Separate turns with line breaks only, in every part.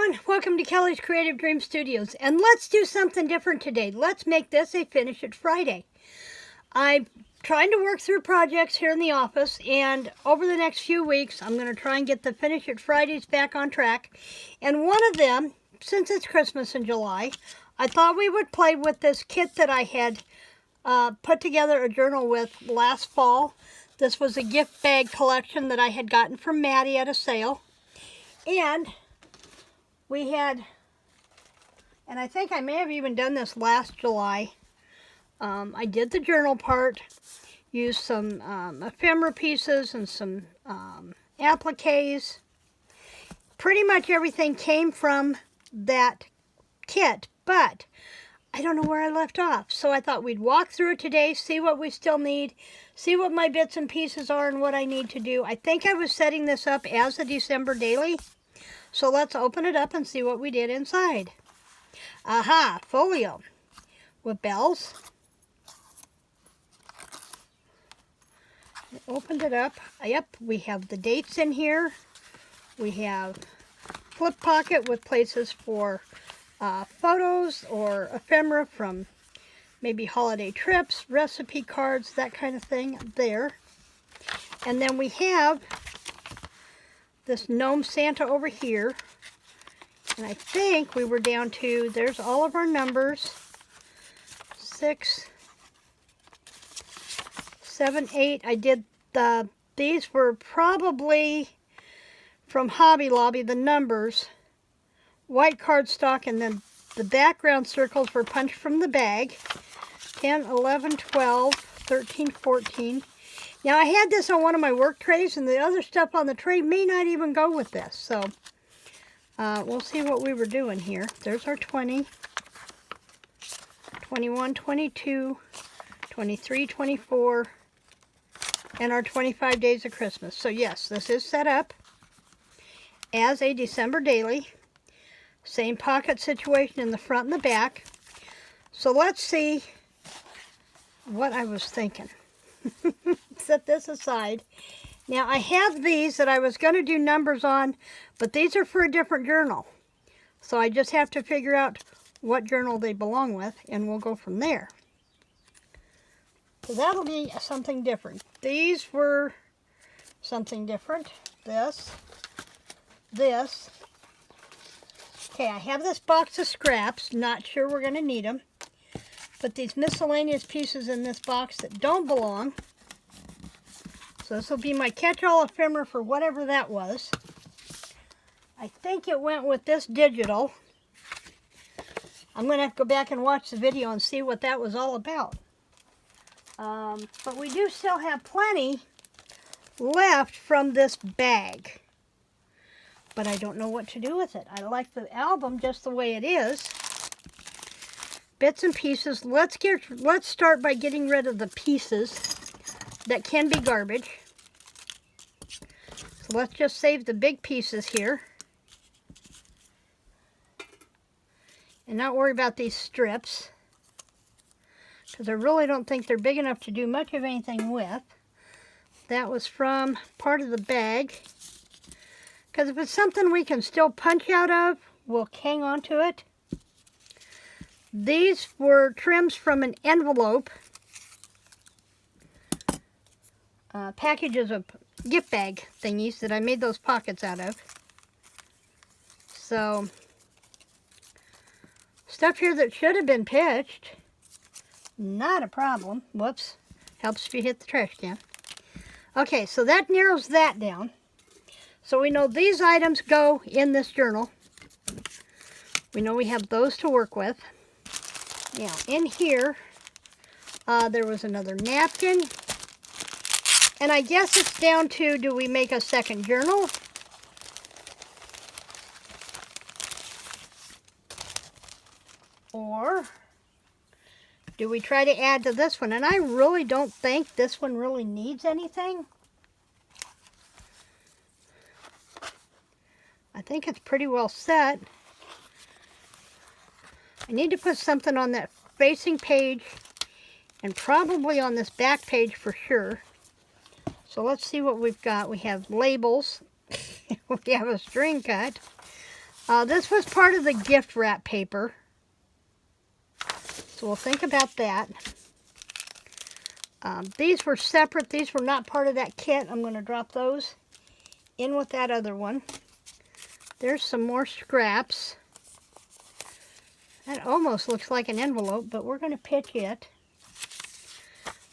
everyone, welcome to Kelly's Creative Dream Studios, and let's do something different today. Let's make this a Finish It Friday. I'm trying to work through projects here in the office, and over the next few weeks I'm going to try and get the Finish It Fridays back on track. And one of them, since it's Christmas in July, I thought we would play with this kit that I had put together a journal with last fall. This was a gift bag collection that I had gotten from Maddie at a sale. And we had, and I think I may have even done this last July, I did the journal part, used some ephemera pieces and some appliques. Pretty much everything came from that kit, but I don't know where I left off. So I thought we'd walk through it today, see what we still need, see what my bits and pieces are and what I need to do. I think I was setting this up as a December daily. So let's open it up and see what we did inside. Aha, folio with bells. I opened it up. Yep, we have the dates in here. We have flip pocket with places for photos or ephemera from maybe holiday trips, recipe cards, that kind of thing there. And then we have this gnome Santa over here. And I think we were down to, there's all of our numbers. 6, 7, 8. I did these were probably from Hobby Lobby, the numbers. White cardstock, and then the background circles were punched from the bag. 10, 11, 12, 13, 14. Now, I had this on one of my work trays, and the other stuff on the tray may not even go with this. So, we'll see what we were doing here. There's our 20, 21, 22, 23, 24, and our 25 days of Christmas. So, yes, this is set up as a December daily. Same pocket situation in the front and the back. So, let's see what I was thinking. Set this aside. Now I have these that I was going to do numbers on, but these are for a different journal. So I just have to figure out what journal they belong with, and we'll go from there. So that'll be something different. These were something different. This. Okay, I have this box of scraps. Not sure we're going to need them. Put these miscellaneous pieces in this box that don't belong. So this will be my catch-all ephemera for whatever that was. I think it went with this digital. I'm going to have to go back and watch the video and see what that was all about. But we do still have plenty left from this bag. But I don't know what to do with it. I like the album just the way it is. Bits and pieces. Let's start by getting rid of the pieces that can be garbage. So let's just save the big pieces here. And not worry about these strips, because I really don't think they're big enough to do much of anything with. That was from part of the bag. Because if it's something we can still punch out of, we'll hang on to it. These were trims from an envelope. Packages of gift bag thingies that I made those pockets out of. So, stuff here that should have been pitched. Not a problem. Whoops. Helps if you hit the trash can. Okay, so that narrows that down. So we know these items go in this journal. We know we have those to work with. Now, in here, there was another napkin. And I guess it's down to, do we make a second journal? Or do we try to add to this one? And I really don't think this one really needs anything. I think it's pretty well set. I need to put something on that facing page and probably on this back page for sure. So let's see what we've got. We have labels. We have a string cut. This was part of the gift wrap paper. So we'll think about that. These were separate. These were not part of that kit. I'm going to drop those in with that other one. There's some more scraps. That almost looks like an envelope, but we're going to pitch it.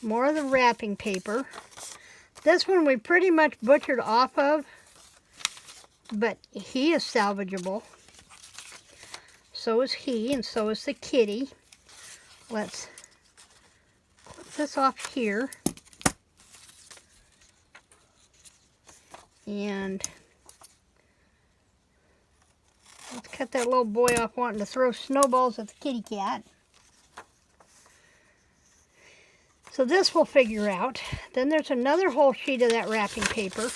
More of the wrapping paper. This one we pretty much butchered off of, but he is salvageable. So is he, and so is the kitty. Let's clip this off here. And let's cut that little boy off wanting to throw snowballs at the kitty cat. So this we'll figure out. Then there's another whole sheet of that wrapping paper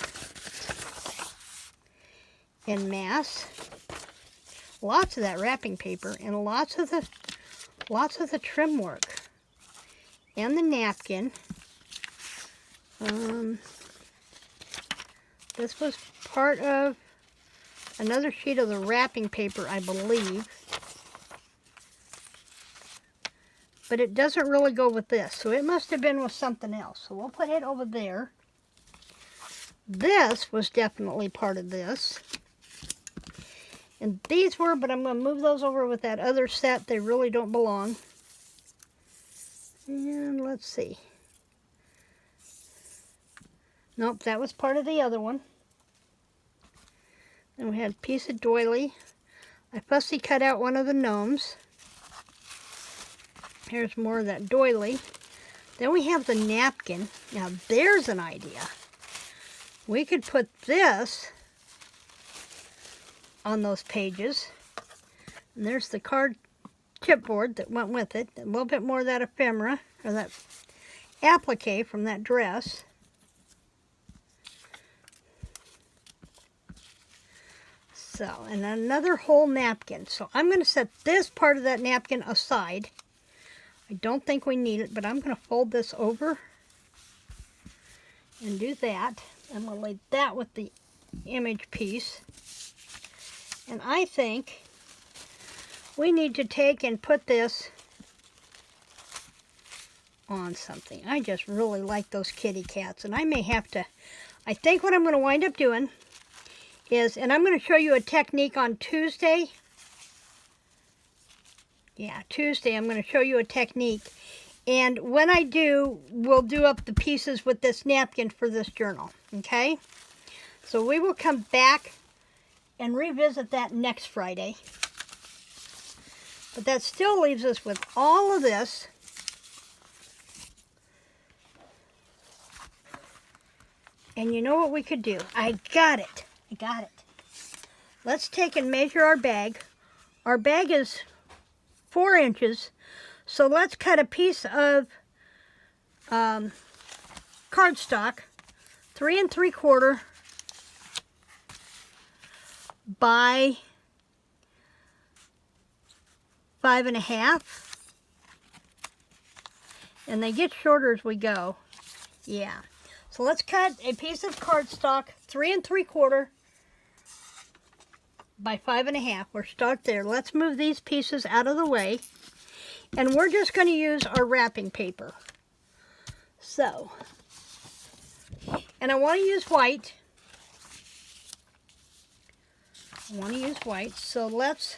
en masse. Lots of that wrapping paper and lots of the trim work and the napkin. This was part of another sheet of the wrapping paper, I believe. But it doesn't really go with this, so it must have been with something else. So we'll put it over there. This was definitely part of this. And these were, but I'm going to move those over with that other set. They really don't belong. And let's see. Nope, that was part of the other one. Then we had a piece of doily. I fussy cut out one of the gnomes. Here's more of that doily. Then we have the napkin. Now there's an idea. We could put this on those pages. And there's the card chipboard that went with it. A little bit more of that ephemera, or that applique from that dress. So, and another whole napkin. So I'm going to set this part of that napkin aside. I don't think we need it, but I'm going to fold this over and do that. I'm going to lay that with the image piece. And I think we need to take and put this on something. I just really like those kitty cats, and I may have to, I think what I'm going to wind up doing is, and I'm going to show you a technique on Tuesday. Yeah, Tuesday I'm going to show you a technique. And when I do, we'll do up the pieces with this napkin for this journal. Okay? So we will come back and revisit that next Friday. But that still leaves us with all of this. And you know what we could do? I got it. I got it. Let's take and measure our bag. Our bag is 4 inches. So let's cut a piece of cardstock, 3 3/4 by 5 1/2. And they get shorter as we go. Yeah. So let's cut a piece of cardstock, 3 3/4 by 5 1/2. We'll start there. Let's move these pieces out of the way. And we're just going to use our wrapping paper. So, and I want to use white. So let's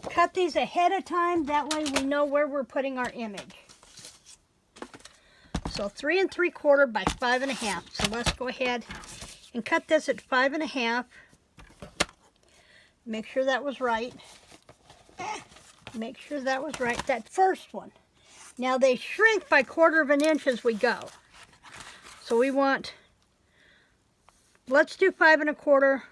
cut these ahead of time. That way we know where we're putting our image. So 3 3/4 by 5 1/2. So let's go ahead and cut this at 5 1/2. Make sure that was right. Make sure that was right. That first one. Now they shrink by 1/4 inch as we go. So we want, let's do 5 1/4.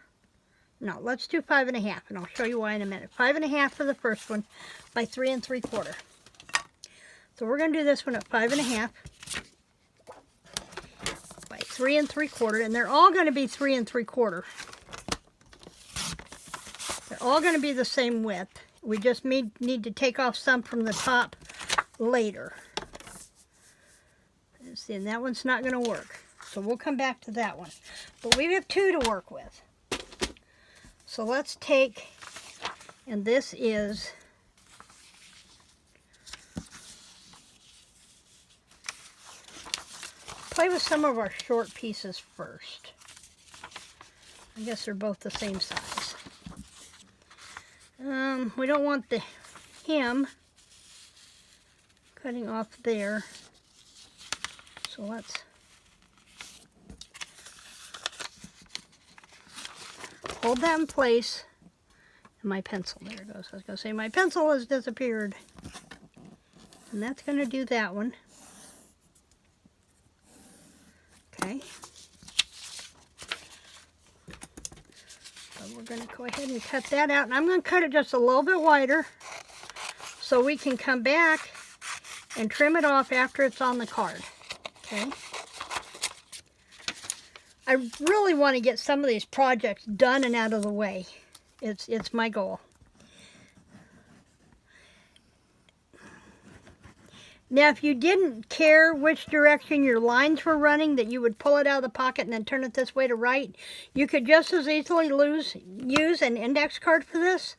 No, let's do 5 1/2, and I'll show you why in a minute. 5 1/2 for the first one by 3 3/4. So we're going to do this one at 5 1/2 by 3 3/4, and they're all going to be 3 3/4. They're all going to be the same width. We just need to take off some from the top later. See, and that one's not going to work. So we'll come back to that one. But we have 2 to work with. So let's take, and this is play with some of our short pieces first. I guess they're both the same size. We don't want the hem cutting off there. So let's hold that in place. And my pencil, there it goes. I was going to say my pencil has disappeared. And that's going to do that one. Okay. So we're going to go ahead and cut that out. And I'm going to cut it just a little bit wider so we can come back and trim it off after it's on the card. Okay. I really want to get some of these projects done and out of the way. It's my goal. Now, if you didn't care which direction your lines were running, that you would pull it out of the pocket and then turn it this way to right, you could just as easily use an index card for this.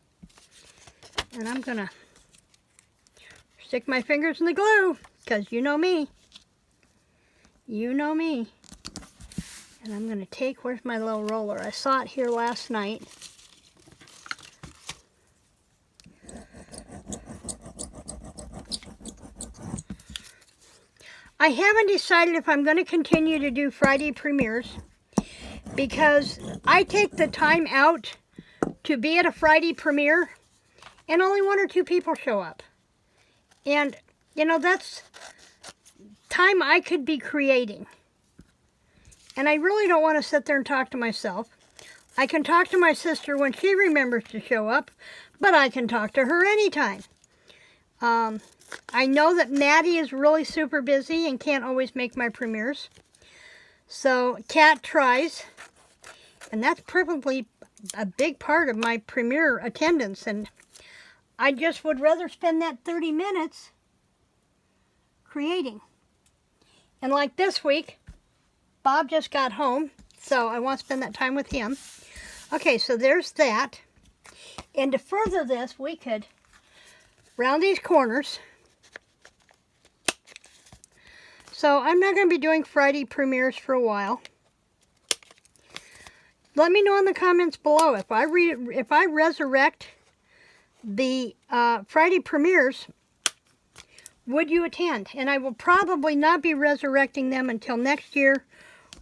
And I'm going to stick my fingers in the glue, because you know me. You know me. And I'm going to take, where's my little roller? I saw it here last night. I haven't decided if I'm going to continue to do Friday premieres, because I take the time out to be at a Friday premiere and only 1 or 2 people show up. And, you know, that's time I could be creating. And I really don't want to sit there and talk to myself. I can talk to my sister when she remembers to show up, but I can talk to her anytime. I know that Maddie is really super busy and can't always make my premieres. So Kat tries, and that's probably a big part of my premiere attendance. And I just would rather spend that 30 minutes creating. And like this week, Bob just got home, so I want to spend that time with him. Okay, so there's that. And to further this, we could round these corners. So I'm not going to be doing Friday premieres for a while. Let me know in the comments below if I resurrect the Friday premieres, would you attend? And I will probably not be resurrecting them until next year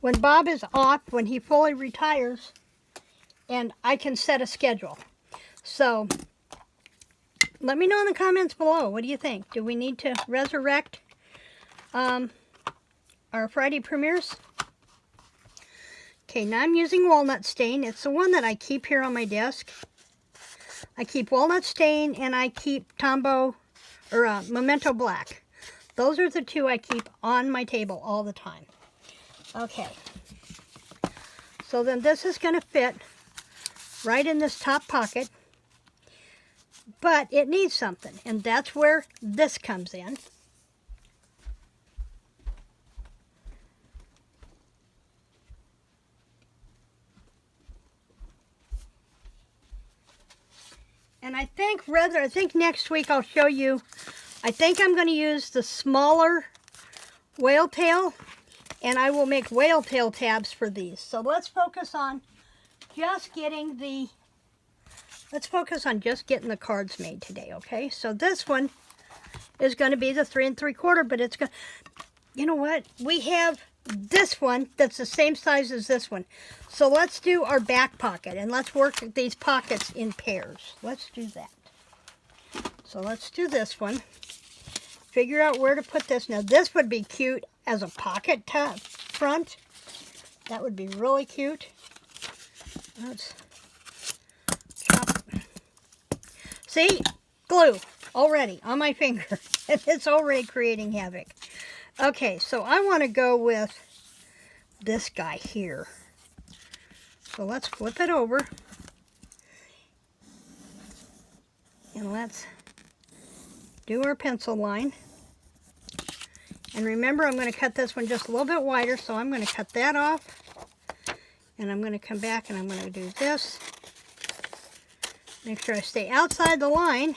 when Bob is off, when he fully retires, and I can set a schedule. So let me know in the comments below. What do you think? Do we need to resurrect our Friday premieres? Okay, now I'm using walnut stain. It's the one that I keep here on my desk. I keep walnut stain and I keep Tombow or Memento Black. Those are the two I keep on my table all the time. Okay. So then this is going to fit right in this top pocket. But it needs something, and that's where this comes in. And I think next week I'll show you, I think I'm going to use the smaller whale tail, and I will make whale tail tabs for these. So let's focus on just getting the cards made today, okay? So this one is going to be the 3 3/4, but it's going, you know what? We have this one that's the same size as this one. So let's do our back pocket, and let's work these pockets in pairs. Let's do that. So let's do this one. Figure out where to put this. Now this would be cute as a pocket top front. That would be really cute. Let's chop. See? Glue already on my finger. And it's already creating havoc. Okay, so I want to go with this guy here. So let's flip it over. And let's do our pencil line. And remember, I'm going to cut this one just a little bit wider, so I'm going to cut that off. And I'm going to come back and I'm going to do this. Make sure I stay outside the line.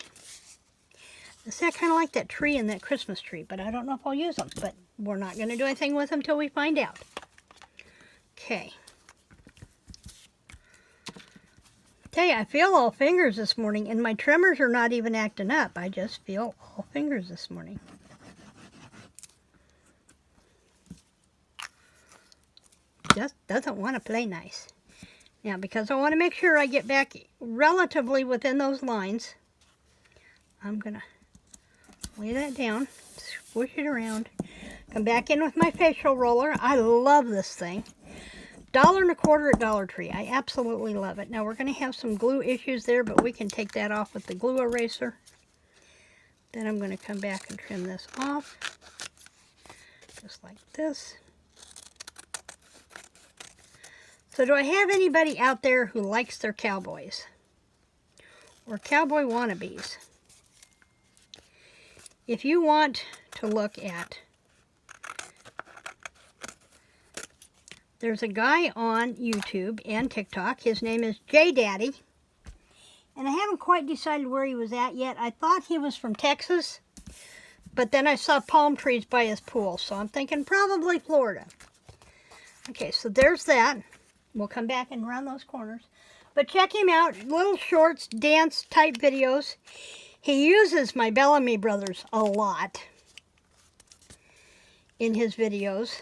See, I kind of like that tree and that Christmas tree, but I don't know if I'll use them. But we're not going to do anything with them until we find out. Okay. Tell you, I feel all fingers this morning, and my tremors are not even acting up. I just feel all fingers this morning. Just doesn't want to play nice. Now, because I want to make sure I get back relatively within those lines, I'm going to lay that down, squish it around, come back in with my facial roller. I love this thing. $1.25 at Dollar Tree. I absolutely love it. Now, we're going to have some glue issues there, but we can take that off with the glue eraser. Then I'm going to come back and trim this off, just like this. So do I have anybody out there who likes their cowboys? Or cowboy wannabes? If you want to look at, there's a guy on YouTube and TikTok. His name is JDaddy. And I haven't quite decided where he was at yet. I thought he was from Texas. But then I saw palm trees by his pool. So I'm thinking probably Florida. Okay, so there's that. We'll come back and round those corners. But check him out. Little shorts, dance type videos. He uses my Bellamy Brothers a lot in his videos.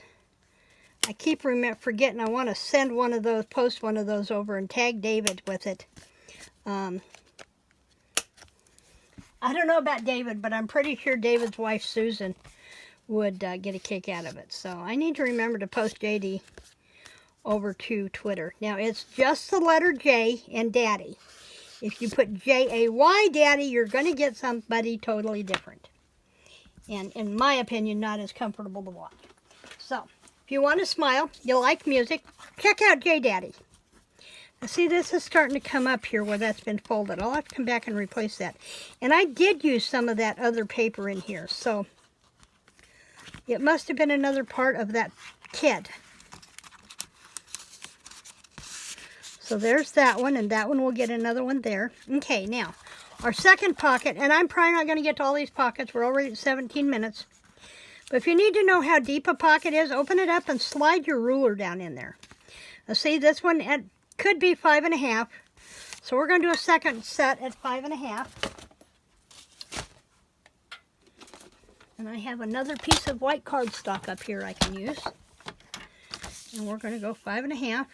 I keep forgetting I want to send one of those, post one of those over and tag David with it. I don't know about David, but I'm pretty sure David's wife Susan would get a kick out of it. So I need to remember to post JD over to Twitter. Now it's just the letter J and Daddy. If you put J-A-Y Daddy, you're going to get somebody totally different. And in my opinion, not as comfortable to watch. So, if you want to smile, you like music, check out JDaddy. Now see, this is starting to come up here where that's been folded. I'll have to come back and replace that. And I did use some of that other paper in here. So, it must have been another part of that kit. So there's that one, and that one will get another one there. Okay, now, our second pocket, and I'm probably not going to get to all these pockets. We're already at 17 minutes. But if you need to know how deep a pocket is, open it up and slide your ruler down in there. Now see, this one could be 5.5. So we're going to do a second set at 5.5. And I have another piece of white cardstock up here I can use. And we're going to go 5.5.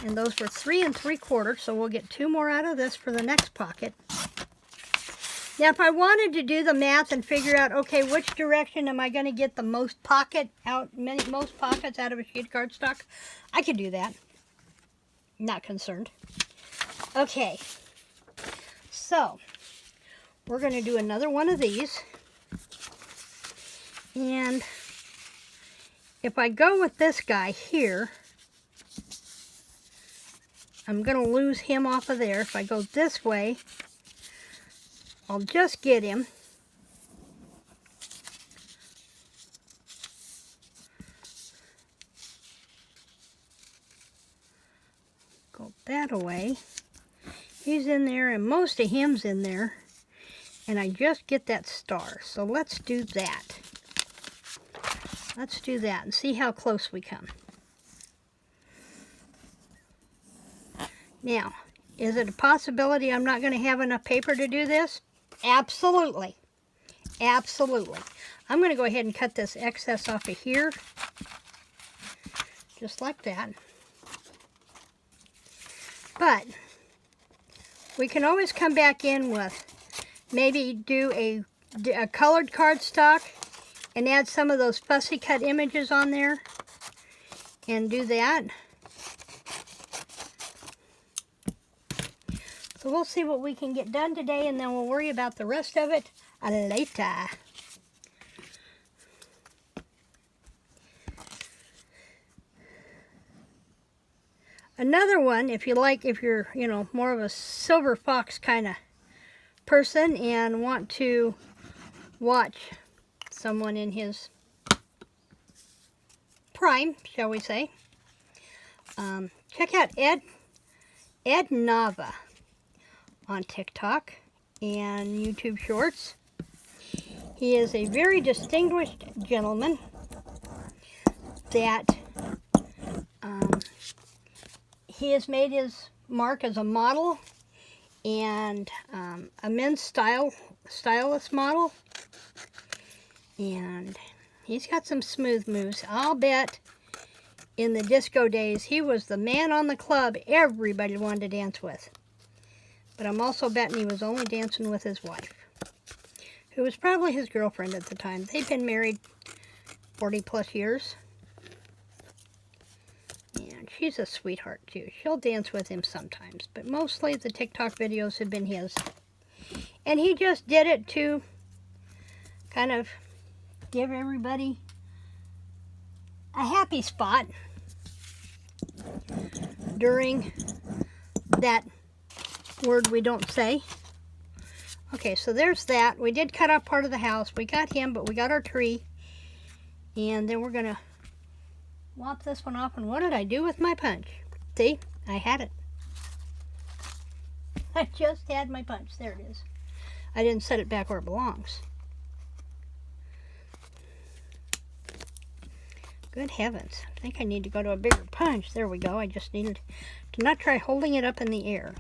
And those were 3 3/4, so we'll get 2 more out of this for the next pocket. Now, if I wanted to do the math and figure out, okay, which direction am I going to get the most pockets out of a sheet of cardstock, I could do that. Not concerned. Okay, so we're going to do another one of these. And if I go with this guy here, I'm going to lose him off of there. If I go this way, I'll just get him. Go that away. He's in there, and most of him's in there. And I just get that star. So let's do that. Let's do that and see how close we come. Now, is it a possibility I'm not going to have enough paper to do this? Absolutely. Absolutely. I'm going to go ahead and cut this excess off of here. Just like that. But we can always come back in with maybe do a colored cardstock and add some of those fussy cut images on there and do that. So we'll see what we can get done today, and then we'll worry about the rest of it later. Another one, if you're, more of a Silver Fox kind of person and want to watch someone in his prime, shall we say, check out Ed Nava on TikTok and YouTube Shorts. He is a very distinguished gentleman that he has made his mark as a model and a men's stylist model. And he's got some smooth moves. I'll bet in the disco days, he was the man on the club everybody wanted to dance with. But I'm also betting he was only dancing with his wife, who was probably his girlfriend at the time. They've been married 40 plus years. And she's a sweetheart too. She'll dance with him sometimes, but mostly the TikTok videos have been his. And he just did it to kind of give everybody a happy spot during that word we don't say. Okay, so there's that. We did cut off part of the house. We got him, but we got our tree. And then we're going to lop this one off. And what did I do with my punch? See? I had it. I just had my punch. There it is. I didn't set it back where it belongs. Good heavens. I think I need to go to a bigger punch. There we go. I just needed to not try holding it up in the air.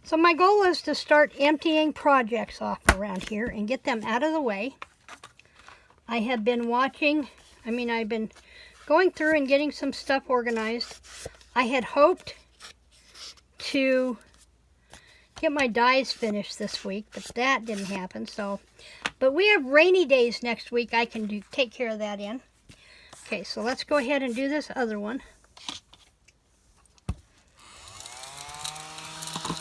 So my goal is to start emptying projects off around here and get them out of the way. I have been I've been going through and getting some stuff organized. I had hoped to get my dies finished this week, but that didn't happen. But we have rainy days next week. I can take care of that in. Okay, so let's go ahead and do this other one.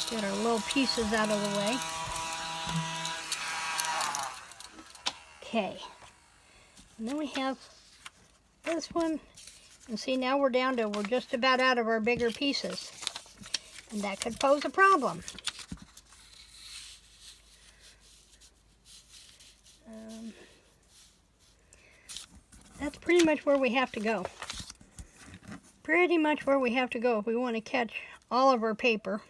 Get our little pieces out of the way. Okay. And then we have this one. And see, now we're just about out of our bigger pieces. And that could pose a problem. That's pretty much where we have to go. Pretty much where we have to go if we want to catch all of our paper.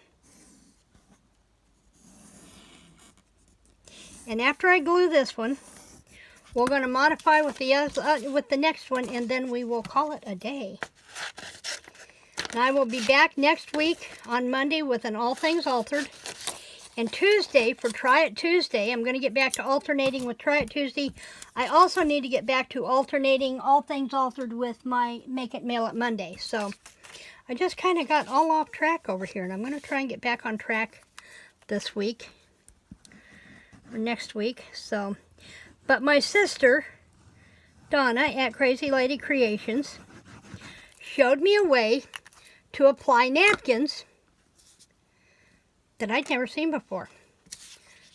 And after I glue this one, we're going to modify with the next one, and then we will call it a day. And I will be back next week on Monday with an All Things Altered. And Tuesday, for Try It Tuesday, I'm going to get back to alternating with Try It Tuesday. I also need to get back to alternating All Things Altered with my Make It Mail It Monday. So I just kind of got all off track over here, and I'm going to try and get back on track this week. Or next week. But my sister, Donna, at Crazy Lady Creations, showed me a way to apply napkins that I'd never seen before.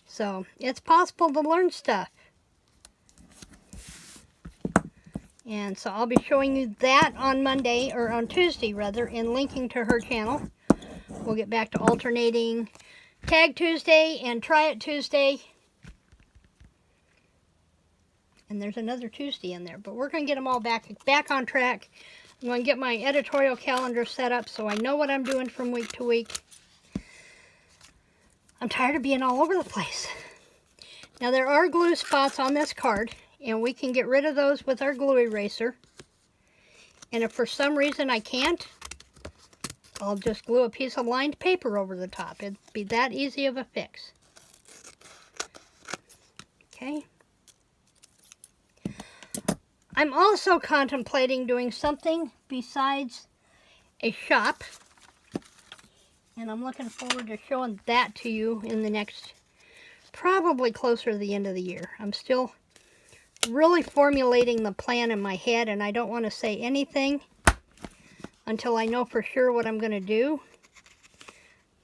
So, it's possible to learn stuff. And so I'll be showing you that on Monday, or on Tuesday rather, and linking to her channel. We'll get back to alternating Tag Tuesday and Try It Tuesday. And there's another Tuesday in there, but we're going to get them all back on track. I'm going to get my editorial calendar set up so I know what I'm doing from week to week. I'm tired of being all over the place. Now there are glue spots on this card, and we can get rid of those with our glue eraser. And if for some reason I can't, I'll just glue a piece of lined paper over the top. It'd be that easy of a fix. Okay. I'm also contemplating doing something besides a shop, and I'm looking forward to showing that to you in the next, probably closer to the end of the year. I'm still really formulating the plan in my head, and I don't want to say anything until I know for sure what I'm going to do.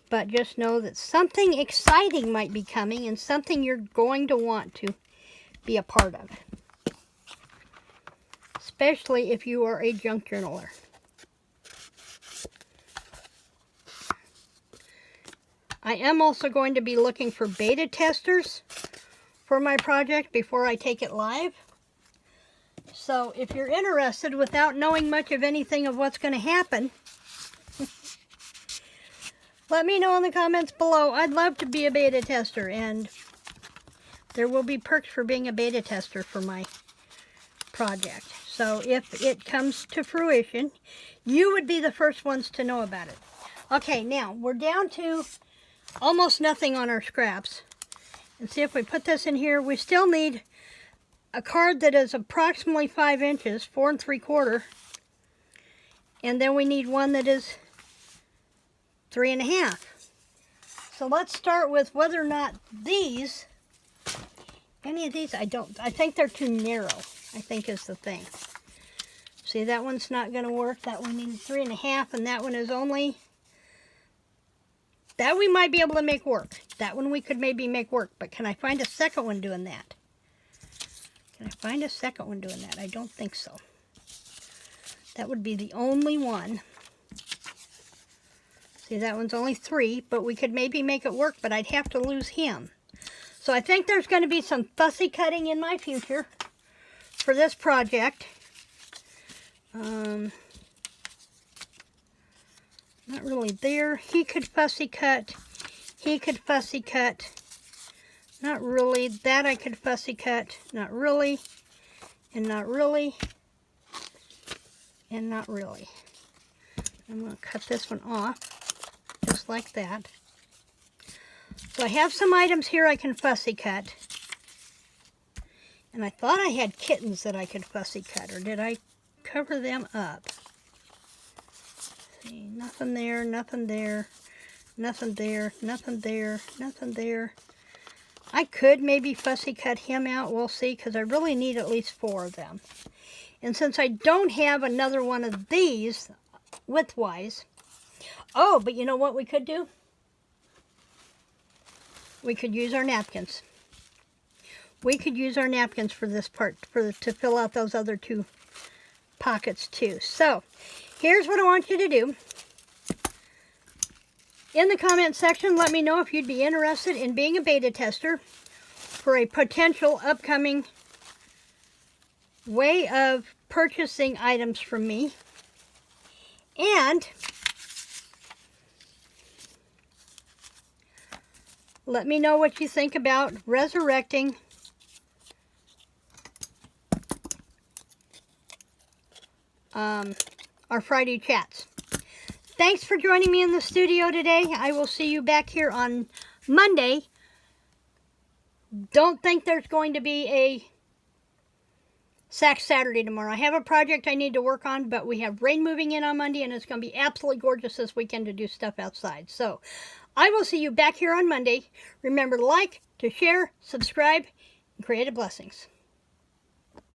But just know that something exciting might be coming, and something you're going to want to be a part of. Especially if you are a junk journaler. I am also going to be looking for beta testers for my project before I take it live. So if you're interested without knowing much of anything of what's going to happen, let me know in the comments below. I'd love to be a beta tester, and there will be perks for being a beta tester for my project. So if it comes to fruition, you would be the first ones to know about it. Okay, now we're down to almost nothing on our scraps. And see, if we put this in here, we still need a card that is approximately 5 inches, 4 3/4. And then we need one that is 3 1/2. So let's start with whether or not these, any of these, I think they're too narrow, I think is the thing. See, that one's not going to work. That one needs 3 1/2, and that one is only, that we might be able to make work. That one we could maybe make work, but can I find a second one doing that? Can I find a second one doing that? I don't think so. That would be the only one. See, that one's only 3, but we could maybe make it work, but I'd have to lose him. So I think there's going to be some fussy cutting in my future for this project. Not really there. He could fussy cut. He could fussy cut. Not really. That I could fussy cut. Not really. And not really. And not really. I'm going to cut this one off. Just like that. So I have some items here I can fussy cut. And I thought I had kittens that I could fussy cut. Or did I cover them up? See, nothing there, nothing there. Nothing there, nothing there, nothing there. I could maybe fussy cut him out, we'll see, because I really need at least 4 of them. And since I don't have another one of these, width-wise, oh, but you know what we could do? We could use our napkins. We could use our napkins for this part, to fill out those other 2 pockets too. So, here's what I want you to do. In the comment section, let me know if you'd be interested in being a beta tester for a potential upcoming way of purchasing items from me. And let me know what you think about resurrecting our Friday chats. Thanks for joining me in the studio today. I will see you back here on Monday. Don't think there's going to be a Sack Saturday tomorrow. I have a project I need to work on, but we have rain moving in on Monday, and it's going to be absolutely gorgeous this weekend to do stuff outside. So, I will see you back here on Monday. Remember to like, to share, subscribe, and creative blessings.